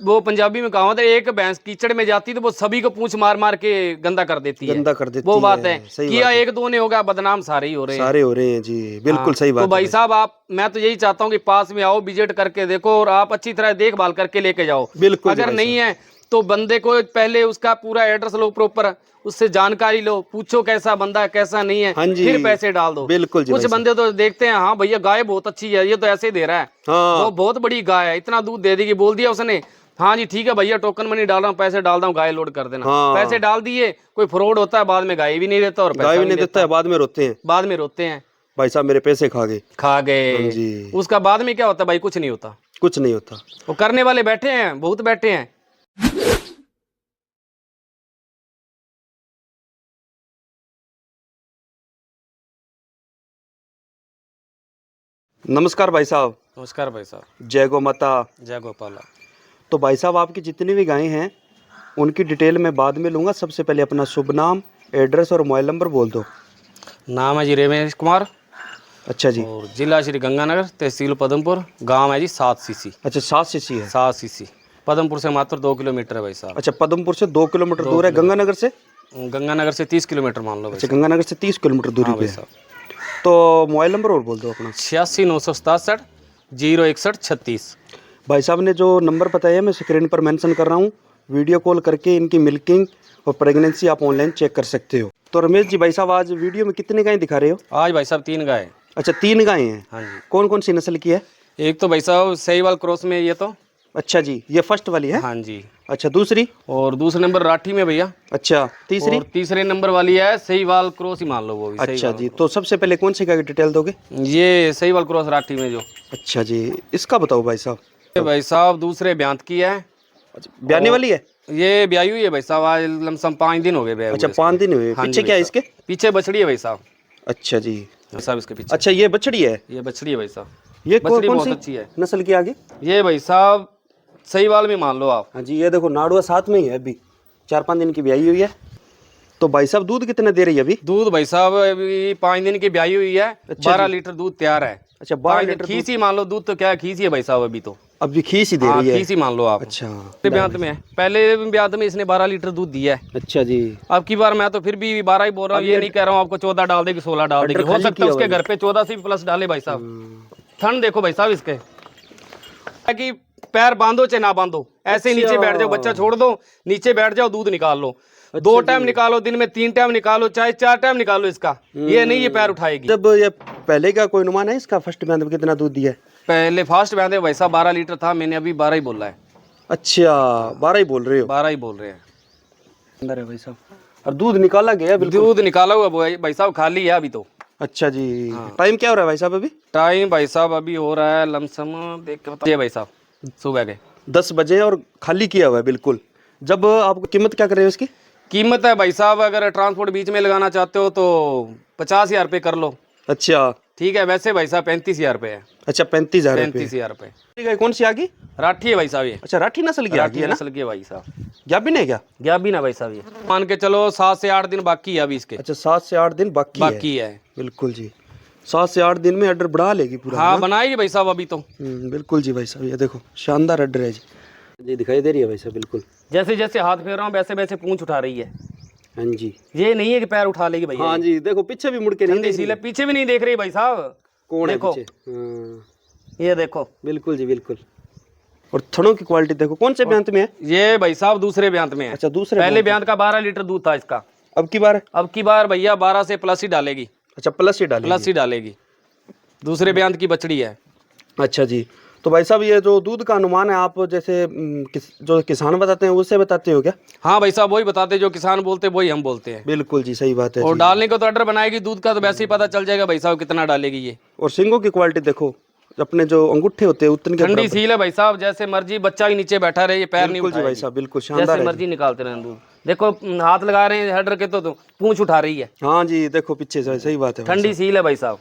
वो पंजाबी में कहावत है, एक भैंस कीचड़ में जाती तो वो सभी को पूंछ मार मार के गंदा कर देती है। गंदा कर देती वो बात है। सही किया बात है। एक दो ने होगा, बदनाम सारे ही हो रहे हैं। सारे हो रहे हैं जी, बिल्कुल सही बात तो है भाई साहब आप, मैं तो यही चाहता हूँ कि पास में आओ, विजिट करके देखो और आप अच्छी तरह देखभाल करके लेके जाओ। बिल्कुल जी अगर भाई नहीं है तो बंदे को पहले उसका पूरा एड्रेस लो प्रॉपर, उससे जानकारी लो, पूछो कैसा बंदा है कैसा नहीं है, हाँ जी, फिर पैसे डाल दो। बिल्कुल जी कुछ भाई साहब। बंदे तो देखते हैं, हाँ भैया गाय बहुत अच्छी है, ये तो ऐसे ही दे रहा है, हाँ वो बहुत बड़ी गाय है, इतना दूध दे देगी, बोल दिया उसने, हाँ जी ठीक है भैया टोकन मनी डाल रहा हूँ, पैसे डाल रहा हूँ, गाय लोड कर देना। पैसे हाँ, डाल दिए, कोई फ्रॉड होता है, बाद में गाय भी नहीं देता और गाय पैसा भी भी नहीं नहीं देता है, देता, बाद में रोते हैं बाद में रोते हैं भाई साहब मेरे पैसे खा गए। खा हाँ गए। जी, उसका बाद में क्या होता है भाई, कुछ नहीं होता। कुछ नहीं होता। वो करने वाले बैठे हैं, बहुत बैठे हैं। नमस्कार भाई साहब। नमस्कार भाई साहब। जय गौ माता। जय गोपाला। तो भाई साहब आपकी जितनी भी गायें हैं उनकी डिटेल मैं बाद में लूँगा, सबसे पहले अपना शुभ नाम, एड्रेस और मोबाइल नंबर बोल दो। नाम है जी रमेश कुमार, अच्छा जी। और जिला श्री गंगानगर, तहसील पदमपुर, गांव है जी 7 सीसी। अच्छा 7 सीसी है। 7 सीसी पदमपुर से मात्र 2 किलोमीटर है भाई साहब। अच्छा पदमपुर से 2 किलोमीटर दूर है, गंगानगर से? गंगानगर से 30 किलोमीटर मान लो भाई अच्छा साहब। गंगानगर से 30 किलोमीटर दूरी हाँ पे भाई है। साहब। तो मोबाइल नंबर और बोल दो अपना। 86 967 061 36। भाई साहब ने जो नंबर बताया है मैं स्क्रीन पर मेंशन कर रहा हूँ, वीडियो कॉल करके इनकी मिल्किंग और प्रेगनेंसी आप ऑनलाइन चेक कर सकते हो। तो रमेश जी भाई साहब आज वीडियो में कितने गायें दिखा रहे हो? आज भाई साहब 3 गाय। अच्छा 3 गायें हैं। हाँ जी। कौन कौन सी नस्ल की है? एक तो भाई साहब सहीवाल क्रॉस में ये तो। अच्छा जी, ये फर्स्ट वाली है। हाँ जी। अच्छा दूसरी? और दूसरे नंबर राठी में भैया। अच्छा तीसरी? और तीसरे नंबर वाली है सहीवाल क्रॉस ही मान लो, वो भी अच्छा सहीवाल जी, तो सबसे पहले कौन सी गाय की डिटेल दोगे? ये सहीवाल क्रॉस राठी में जो। अच्छा जी, इसका बताओ भाई साहब। ये भाई साहब दूसरे ब्यांत की है। अच्छा ब्याने वाली है? ये ब्याई हुई है भाई साहब, आज लमसम 5 दिन हो गए ब्याई अच्छा हुए 5 इसके। दिन हुए। हाँ पीछे जी क्या है भाई इसके? साहब। पीछे बछड़ी है भाई साहब। अच्छा जी। साहब इसके पीछे। अच्छा ये बछड़ी है? ये बछड़ी है भाई साहब। ये बछड़ी कौन बहुत सी अच्छी है। नस्ल की आगे? ये भाई साहब सहीवाल में मान लो आप। हाँ जी, ये देखो नाड़ुआ साथ में ही है, अभी 4-5 दिन की ब्याई हुई है। तो भाई साहब दूध कितना दे रही है अभी? दूध भाई साहब अभी 5 दिन की ब्याई हुई है। अच्छा 12 जी। लीटर दूध तैयार है। अच्छा 12 लीटर खीस ही मान लो, दूध तो क्या खीस ही है भाई साहब अभी तो। अभी खीस ही दे हाँ रही है। खीस ही मान लो आप। अच्छा ब्यांत में है, पहले ब्यांत में इसने 12 लीटर दूध दिया है। अच्छा जी। अब की बार मैं तो फिर भी 12 ही बोल रहा हूँ, ये नहीं कह रहा हूँ आपको 14 डाल देगी 16 डाल देगी। हो सकता है उसके घर पे 14 से भी प्लस डाले भाई साहब। ठंड देखो भाई साहब इसके कि पैर बांधो चाहे ना बांधो, ऐसे ही नीचे बैठ जाओ, बच्चा छोड़ दो, नीचे बैठ जाओ, दूध निकाल लो। 2 टाइम निकालो, दिन में 3 टाइम निकालो, चाहे 4 टाइम निकालो इसका, ये नहीं ये पैर उठाएगी। जब ये पहले का कोई अनुमान है इसका फर्स्ट ब्यान में कितना दूध दिया है? पहले फास्ट बैठे भाई साहब 12 लीटर था, मैंने अभी 12 ही बोला है। अच्छा 12 ही बोल रहे हो? 12 ही बोल रहे हैं अंदर है भाई साहब। और दूध निकाला गया बिल्कुल? दूध निकाला हुआ भाई साहब, खाली है अभी तो। अच्छा जी। टाइम क्या हो रहा है भाई साहब अभी? टाइम भाई साहब अभी हो रहा है लमसम, देख के बताइए भाई साहब, सुबह के 10 बजे और खाली किया हुआ है बिल्कुल। जब आपको कीमत क्या कर रहे हो इसकी? कीमत है भाई साहब, अगर ट्रांसपोर्ट बीच में लगाना चाहते हो तो 50,000 रुपये कर लो। अच्छा ठीक है, वैसे भाई साहब 35,000 रुपये है। अच्छा 35,000 रुपये। 35,000 रुपये। ठीक है, कौन सी आगी? राठी है भाई साहब ये। अच्छा राठी नस्ल की आगी राठी है ना? नस्ल की है भाई साहब। गाभिन है क्या? गाभिन है भाई साहब ये। मान के चलो 7 से 8 दिन बाकी है अभी इसके। अच्छा 7 से 8 दिन बाकी है। बिल्कुल जी। 7 से 8 दिन में ऑर्डर बढ़ा लेगी पूरा। हाँ बनाएगी भाई साहब अभी तो। बिल्कुल जी भाई साहब, ये देखो शानदार ऑर्डर है जी दिखाई दे रही है भाई साहब बिल्कुल। जैसे जैसे हाथ फेर रहा हूँ वैसे वैसे पूंछ उठा रही है। हाँ जी। ये नहीं है कि पैर उठा लेगी भैया। हाँ जी, देखो पीछे भी मुड़ के नहीं देख इसीलिए पीछे भी नहीं देख रही भाई साहब। कौन है देखो पीछे? ये देखो। बिल्कुल जी बिल्कुल। और थनों की क्वालिटी देखो। कौन से ब्यांत में है? ये भाई साहब दूसरे ब्यांत में है। अच्छा दूसरे। पहले ब्यांत का 12 लीटर दूध था इसका। अब की बार? अब की बार भैया 12 से प्लस ही डालेगी। अच्छा प्लस ही डालेगी। प्लस ही डालेगी। दूसरे ब्यांत की बछड़ी है। अच्छा जी। तो भाई साहब ये जो दूध का अनुमान है आप जैसे जो किसान बताते हैं उससे बताते हो क्या? हाँ भाई साहब वही बताते, जो किसान बोलते वही हम बोलते हैं। बिल्कुल जी सही बात है और जी। डालने को तो ऑर्डर बनाएगी, दूध का तो वैसे ही पता चल जाएगा भाई साहब कितना डालेगी ये। और सिंगों की क्वालिटी देखो, अपने जो अंगूठे होते हैं उतने के ठंडी सील है भाई साहब, जैसे मर्जी बच्चा ही नीचे बैठा रहे, ये पैर नहीं बिल्कुल जी भाई साहब बिल्कुल शानदार जैसे है मर्जी निकालते रहे दूध। देखो हाथ लगा रहे हैं हेडर के तो पूंछ उठा रही है। हाँ जी देखो पीछे से, सही बात है भाई ठंडी सील है भाई साहब।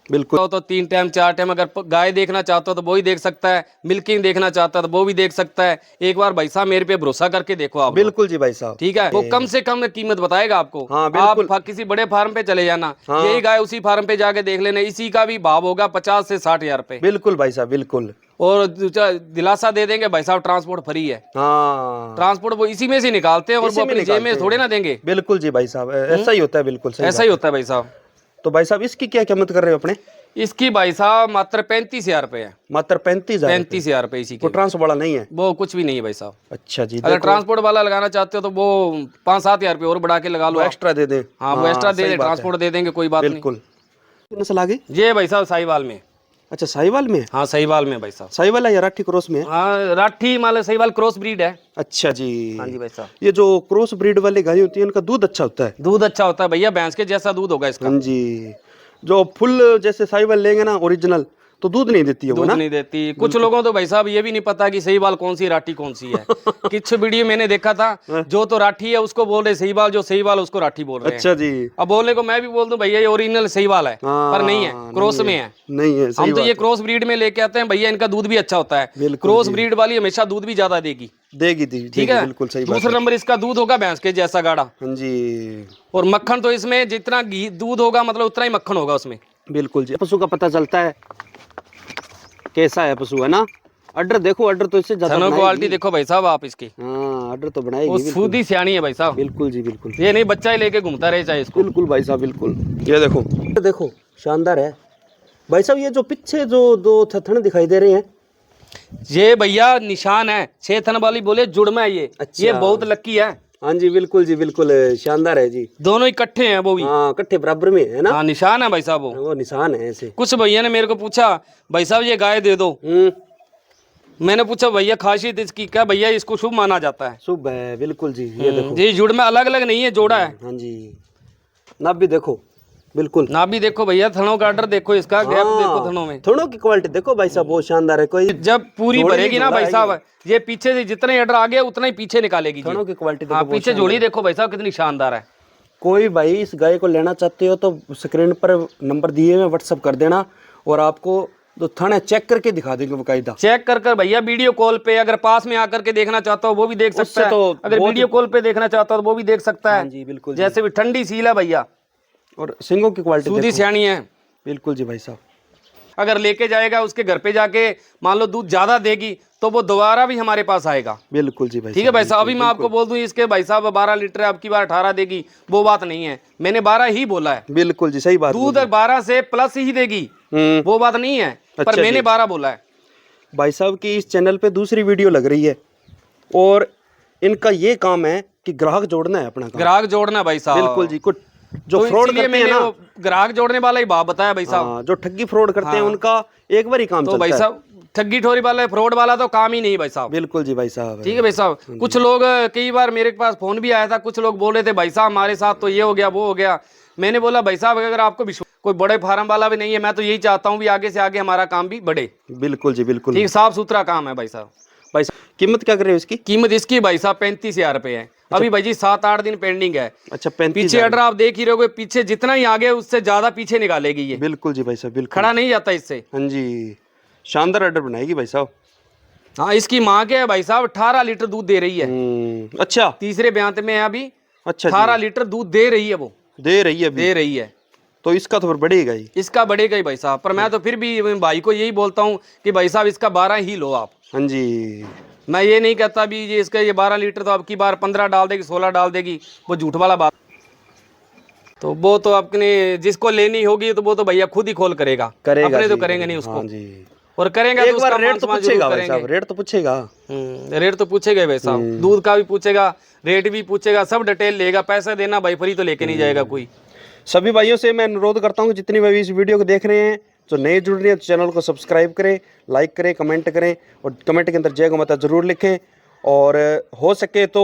बिल्कुल। तो 3 टाइम 4 टाइम अगर गाय देखना चाहते हो तो वो ही देख सकता है, मिल्किंग देखना चाहता है तो वो भी देख सकता है। एक बार भाई साहब मेरे पे भरोसा करके देखो आप। बिल्कुल जी भाई साहब। ठीक है, वो कम से कम कीमत बताएगा आपको। हाँ, बिल्कुल। आप किसी बड़े फार्म पे चले जाना, हाँ। यही गाय उसी फार्म पे जाके देख लेना, इसी का भी भाव होगा 50 से 60 हजार रुपए। बिल्कुल भाई साहब, बिल्कुल। और दिलासा दे देंगे भाई साहब ट्रांसपोर्ट फ्री है। हाँ, ट्रांसपोर्ट वो इसी में से निकालते हैं और इसी वो में अपनी जेब में निकालते थोड़े हैं। ना देंगे। बिल्कुल जी भाई साहब, ऐसा ही होता है, बिल्कुल सही ऐसा ही होता है भाई साहब। तो भाई साहब इसकी क्या कीमत कर रहे हो अपने? इसकी भाई साहब मात्र 35 हजार रुपए है। मात्र 35,000? 35 हजार रुपए इसी वो के। ट्रांसपोर्ट वाला नहीं है? वो कुछ भी नहीं है भाई साहब। अच्छा जी। अगर ट्रांसपोर्ट वाला लगाना चाहते हो तो वो 5-7 हजार रुपये और बढ़ा के लगा लो आप। एक्स्ट्रा दे दे। हाँ, वो एक्स्ट्रा दे दे, ट्रांसपोर्ट दे देंगे, कोई बात नहीं। बिल्कुल। नस्ल आ गई? ये भाई साहब साहिवाल में। अच्छा, साहिवाल में? हाँ, साहिवाल में भाई साहब। साहिवाल है या राठी क्रॉस में है? हाँ, राठी माल साहिवाल क्रॉस ब्रीड है। अच्छा जी। हाँ जी भाई साहब। ये जो क्रॉस ब्रीड वाली गाय होती है उनका दूध अच्छा होता है? दूध अच्छा होता है भैया, भैंस के जैसा दूध होगा इसका। हाँ जी। जो फुल जैसे साहिवाल लेंगे ना ओरिजिनल, तो दूध नहीं देती है वो दूध ना? नहीं देती। कुछ लोगों तो भाई साहब ये भी नहीं पता कि साहिवाल कौन सी राठी कौन सी है। कुछ वीडियो मैंने देखा था, जो तो राठी है उसको बोल रहे साहिवाल, जो साहिवाल उसको राठी बोल रहे हैं। अच्छा जी। अब बोलने को मैं भी बोल दूं भैया ये ओरिजिनल साहिवाल है, पर नहीं है, क्रॉस में है। नहीं है, सही हम तो बात ये क्रॉस ब्रीड में लेके आते हैं भैया, इनका दूध भी अच्छा होता है। बिल्कुल क्रॉस जी। ब्रीड वाली हमेशा दूध भी ज्यादा देगी। देगी ठीक है, बिल्कुल सही बात दूसरा है। नंबर इसका दूध होगा भैंस के जैसा गाढ़ा। हाँ जी। और मक्खन तो इसमें जितना घी दूध होगा मतलब उतना ही मक्खन होगा उसमें। बिल्कुल जी। पशु का पता चलता है कैसा है पशु, है ना? अड्डर देखो, अड्डर तो इससे ज्यादा थनों बनाएगी। क्वालिटी देखो भाई साहब आप इसकी। हाँ, अड्डर तो वो बनाएगी बिल्कुल। सूदी सियानी है भाई साहब। बिल्कुल जी, बिल्कुल। ये नहीं बच्चा ही लेके घूमता रहे चाहे इसको। बिल्कुल भाई साहब, बिल्कुल। ये देखो, देखो शानदार है भाई साहब। ये जो पीछे जो दो थन दिखाई दे रहे हैं, ये भैया निशान है 6 थन वाली, बोले जुड़मा है ये। अच्छा। ये बहुत लक्की है। हाँ जी, बिल्कुल जी, बिल्कुल शानदार है जी। दोनों इकट्ठे हैं वो भी। हाँ, इकट्ठे बराबर में है ना? हाँ, निशान है भाई साहब वो निशान है ऐसे। कुछ भैया ने मेरे को पूछा भाई साहब ये गाय दे दो। मैंने पूछा भैया खासियत इसकी क्या? भैया इसको शुभ माना जाता है। शुभ है, बिल्कुल जी। ये देखो, ये जुड़ में अलग अलग नहीं है, जोड़ा है। हाँ जी। नाभ भी देखो, बिल्कुल। ना भी देखो भैया, थनों का ऑर्डर देखो, इसका गैप देखो थनों में। थनों की क्वालिटी देखो भाई साहब, बहुत शानदार है। कोई जब पूरी जोड़ी भरेगी ना जोड़ा भाई है साहब, ये पीछे से जितने ऑर्डर आ गया उतना ही पीछे निकालेगी जी। थनों की क्वालिटी देखो, हाँ, बहुत पीछे शानदार जोड़ी है। देखो भाई साहब कितनी शानदार है। कोई भाई इस गाय को लेना चाहते हो तो स्क्रीन पर नंबर दिए हुए व्हाट्सअप कर देना, और आपको जो थन है चेक करके दिखा देंगे बकायदा। चेक कर भैया वीडियो कॉल पे, अगर पास में आकर के देखना चाहता हो वो भी देख सकता उससे है। तो अगर वीडियो कॉल पे देखना चाहता हो तो वो भी देख सकता है। हाँ जी, बिल्कुल जी। जैसे भी ठंडी सील है भैया, और सिंगों की क्वालिटी सूदी देखो। सियानी है। बिल्कुल जी भाई साहब। अगर लेके जाएगा उसके घर पे जाके मान लो दूध ज्यादा देगी तो वो दोबारा भी हमारे पास आएगा। बिल्कुल जी भाई ठीक है भाई साहब। अभी मैं आपको बोल दूं इसके भाई साहब 12 लीटर है, अब की बार 18 देगी, वो बात नहीं है। मैंने 12 ही बोला है। बिल्कुल जी, सही बात। दूध 12 से प्लस ही देगी, वो बात नहीं है, पर अच्छा मैंने जी। 12 बोला है। भाई साहब की इस चैनल पे दूसरी वीडियो लग रही है, और इनका ये काम है कि ग्राहक जोड़ना है अपना काम। ग्राहक जोड़ना भाई साहब। बिल्कुल जी। कुछ जो तो फ्रॉड इसीलिए करते हैं मैंने ना, वो ग्राहक जोड़ने वाला ही भाव बताया भाई साहब। हाँ, जो ठगी फ्रॉड करते हैं हाँ। उनका एक बार ही काम तो चलता भाई है। साहब ठगी ठोरी वाला फ्रॉड वाला तो काम ही नहीं भाई साहब। बिल्कुल जी भाई साहब। ठीक है भाई साहब। कुछ लोग कई बार मेरे पास फोन भी आया था, कुछ लोग बोल रहे थे भाई साहब हमारे साथ तो ये हो गया वो हो गया। मैंने बोला भाई साहब अगर आपको विश्वास, कोई बड़े फार्म वाला भी नहीं है, मैं तो यही चाहता हूँ भी आगे से आगे हमारा काम भी बढ़े। बिल्कुल जी, बिल्कुल। ठीक, साफ सुथरा काम है भाई साहब। भाई साहब कीमत क्या कर रहे हो इसकी? कीमत इसकी भाई साहब 35,000 रुपए है। अभी भाई जी 7-8 दिन पेंडिंग है। अच्छा, 35। पीछे ऑर्डर आप देख ही रहोगे, पीछे जितना ही आगे उससे ज्यादा पीछे निकालेगी ये। बिल्कुल जी भाई साहब, बिल्कुल। खड़ा नहीं जाता इससे। हाँ जी, शानदार ऑर्डर बनाएगी भाई साहब। हाँ, इसकी माँ के है भाई साहब 18 लीटर दूध दे रही है। अच्छा, तीसरे ब्यांत में है अभी। अच्छा 18 लीटर दूध दे रही है, वो दे रही है अभी। दे रही है। तो इसका तो फिर बढ़ेगा ही। इसका बढ़ेगा ही भाई साहब, पर मैं तो फिर भी भाई को यही बोलता हूँ कि भाई साहब इसका 12 ही लो आप। हाँ जी। मैं ये नहीं कहता भी ये इसका ये 12 लीटर तो अब की बार 15 डाल देगी, 16 डाल देगी, वो झूठ वाला बात। तो वो तो अपने जिसको लेनी होगी तो वो तो भैया खुद ही खोल करेगा, अपने तो करेंगे नहीं उसको। हाँ जी। और करेंगे एक तो बार उसका रेट मान तो सम्मान पूछेगा जरूर भाई साहब, करेंगे। रेट तो पूछेगा। रेट तो पूछेगा भाई साहब, दूध का भी पूछेगा, रेट भी पूछेगा, सब डिटेल लेगा। पैसा देना भाई फ्री तो लेके नहीं जाएगा कोई। सभी भाइयों से मैं अनुरोध करता हूँ कि जितनी भाई इस वीडियो को देख रहे हैं, जो नए जुड़ रहे हैं तो चैनल को सब्सक्राइब करें, लाइक करें, कमेंट करें, और कमेंट के अंदर जय गौ माता जरूर लिखें। और हो सके तो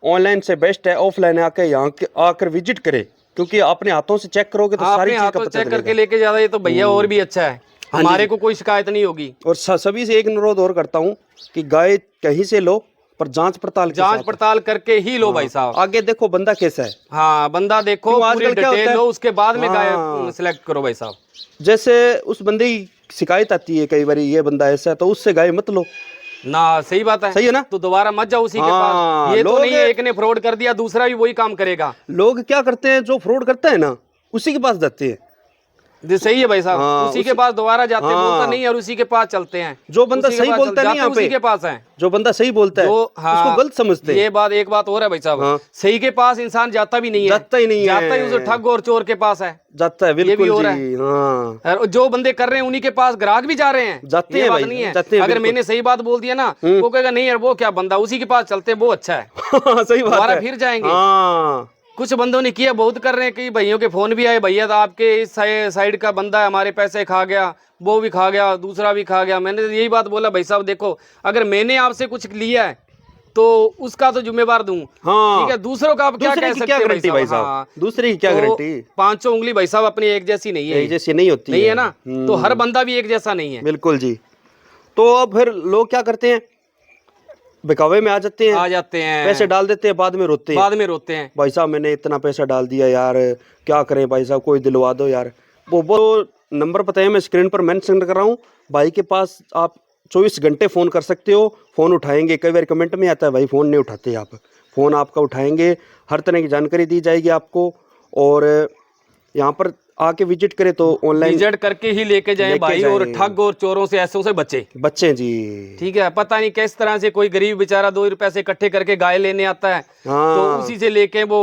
ऑनलाइन से बेस्ट है ऑफलाइन आके यहाँ आकर विजिट करें, क्योंकि अपने हाथों से चेक करोगे तो सारी चीज़ का पता चेक करके चलेगा। लेके जाता है तो भैया और भी अच्छा है, हमारे को कोई शिकायत नहीं होगी। और सभी से एक अनुरोध और करता हूँ कि गाय कहीं से लो, पर जांच पड़ताल के जांच साथ। पड़ताल करके ही लो भाई साहब। आगे देखो बंदा कैसा है। हाँ बंदा देखो, क्यों पूरी आजकल क्या होता डिटेल है? लो, उसके बाद में गाय हाँ। सिलेक्ट करो भाई साहब। जैसे उस बंदे की शिकायत आती है कई बार, ये बंदा ऐसा है, तो उससे गाय मत लो। ना सही बात है, सही है ना? तो दोबारा मत जाओ उसी के हाँ, पास। ये तो लोग- नहीं है एक ने फ्रॉड कर दिया दूसरा भी वही काम करेगा। लोग क्या करते हैं, जो फ्रॉड करता है ना उसी के पास जाते हैं। जी सही है भाई साहब, हाँ, उसी के पास दोबारा जाते हैं, बोलता हाँ। नहीं है, और उसी के पास चलते हैं। जो बंदा उसी के सही पास बोलता है नहीं जाते यहाँ उसी पे, के पास है। जो बंदा सही बोलता है जो हाँ, उसको गलत समझते हैं। ये बात एक बात और है भाई साहब, हाँ। सही के पास इंसान जाता भी नहीं है, जाता ही नहीं है। जाता ही उस ठग और चोर के पास है। जाता है, ये भी बिल्कुल हो रहा जी। हाँ, और जो बंदे कर रहे हैं उन्हीं के पास ग्राहक भी जा रहे हैं, जाते ये हैं बात भाई, नहीं है। जाते हैं, अगर बिल्कुल। मैंने सही बात बोल दिया ना, वो कहेगा नहीं यार वो क्या बंदा, उसी के पास चलते हैं, वो अच्छा है, सही बात दोबारा है। फिर जाएंगे। हाँ, कुछ बंदों ने किया, बहुत कर रहे हैं, कई भैयों के फोन भी आए, भैया तो आपके इस साइड का बंदा है, हमारे पैसे खा गया, वो भी खा गया, दूसरा भी खा गया। मैंने तो यही बात बोला भाई साहब देखो, अगर मैंने आपसे कुछ लिया है तो उसका तो जिम्मेवार दूं। हाँ। ठीक है, दूसरों का आप क्या दूसरे कह की सकते क्या हैं गारंटी भाई साहब? हाँ। दूसरे की क्या तो गारंटी? पांचों उंगली भाई साहब अपनी एक जैसी नहीं है, एक जैसी नहीं होती नहीं है ना, तो हर हम्म। बंदा भी एक जैसा नहीं है। बिल्कुल जी। तो अब फिर लोग क्या करते हैं, बहकावे में आ जाते हैं, आ जाते हैं, पैसे डाल देते हैं, बाद में रोते हैं। बाद में रोते हैं। भाई साहब मैंने इतना पैसा डाल दिया यार, क्या करें भाई साहब, कोई दिलवा दो यार। वो नंबर पता है, मैं स्क्रीन पर मेंशन कर रहा हूँ। भाई के पास आप 24 घंटे फ़ोन कर सकते हो, फ़ोन उठाएंगे। कई बार कमेंट में आता है भाई फ़ोन नहीं उठाते आप, फ़ोन आपका उठाएंगे, हर तरह की जानकारी दी जाएगी आपको। और यहाँ पर आके विजिट करें तो ऑनलाइन विजिट करके ही लेके जाएं लेके भाई, और जाएं। ठग और चोरों से ऐसों से बचे। बच्चे जी। ठीक है, पता नहीं किस तरह से कोई गरीब बेचारा 2 रुपए से इकट्ठे करके गाय लेने आता है, हाँ। तो उसी से लेके वो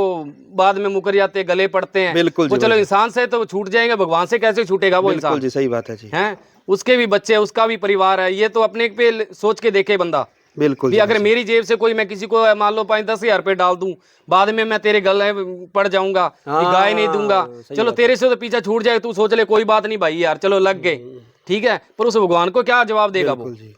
बाद में मुकर जाते, गले पड़ते हैं। बिल्कुल वो जी, चलो बिल्कुल। इंसान से तो छूट जाएंगे, भगवान से कैसे छूटेगा वो बिल्कुल इंसान जी, सही बात है जी। है। उसके भी बच्चे, उसका भी परिवार है, ये तो अपने पे सोच के देखे बंदा। बिल्कुल भी जी, अगर मेरी जेब से कोई, मैं किसी को मान लो 5-10 हज़ार रुपए डाल दूं, बाद में मैं तेरे गले पड़ जाऊंगा कि हाँ, गाय नहीं दूंगा, सही चलो बात तेरे से तो पीछा छूट जाए, तू सोच ले कोई बात नहीं भाई यार, चलो लग गए, ठीक है। पर उस भगवान को क्या जवाब देगा वो? बिल्कुल जी।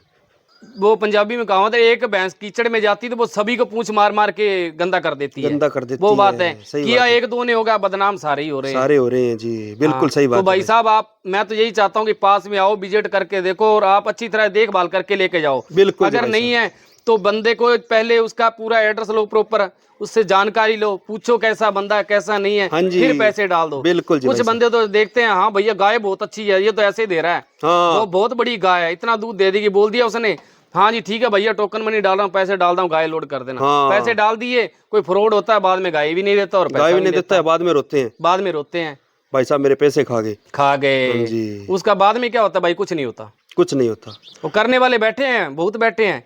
वो पंजाबी में कहावत है, एक भैंस कीचड़ में जाती तो वो सभी को पूंछ मार मार के गंदा कर देती है, गंदा कर देती वो बात है, है। सही किया बात है। एक दो ने होगा, बदनाम सारे ही हो रहे हैं। सारे हो रहे हैं जी, बिल्कुल हाँ, सही बात तो भाई है साहब आप, मैं तो यही चाहता हूँ कि पास में आओ, विजिट करके देखो, और आप अच्छी तरह देखभाल करके लेके जाओ। बिल्कुल जी अगर भाई नहीं है तो बंदे को पहले उसका पूरा एड्रेस लो प्रॉपर, उससे जानकारी लो, पूछो कैसा बंदा है कैसा नहीं है, हाँ जी, फिर पैसे डाल दो। बिल्कुल जी कुछ भाई बंदे तो देखते हैं, हाँ भैया गाय बहुत अच्छी है, ये तो ऐसे ही दे रहा है, हाँ। वो बहुत बड़ी गाय है, इतना दूध दे देगी, बोल दिया उसने, हाँ जी ठीक है भैया टोकन मनी डाल रहा हूँ, पैसे डाल रहा हूँ, गाय लोड कर देना। हाँ। पैसे डाल दिए, कोई फ्रॉड होता है, बाद में गाय भी नहीं देता और गाय पैसा भी नहीं देता है, बाद में रोते हैं, बाद में रोते हैं, भाई साहब मेरे पैसे खा गए। खा हाँ गए। जी। उसका बाद में क्या होता है भाई? कुछ नहीं होता, कुछ नहीं होता। वो करने वाले बैठे हैं, बहुत बैठे हैं,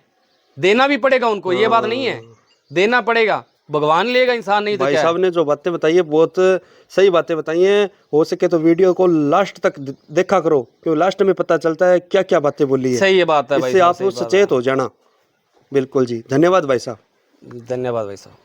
देना भी पड़ेगा उनको, ये बात नहीं है, देना पड़ेगा, भगवान लेगा, इंसान नहीं तो भाई क्या है? साहब ने जो बातें बताई है बहुत सही बातें बताई हैं। हो सके तो वीडियो को लास्ट तक देखा करो, क्योंकि लास्ट में पता चलता है क्या क्या बातें बोली है। सही बात है भाई इससे साहब, आप सही बात सचेत हो जाना। बिल्कुल जी, धन्यवाद भाई साहब। है। धन्यवाद भाई साहब।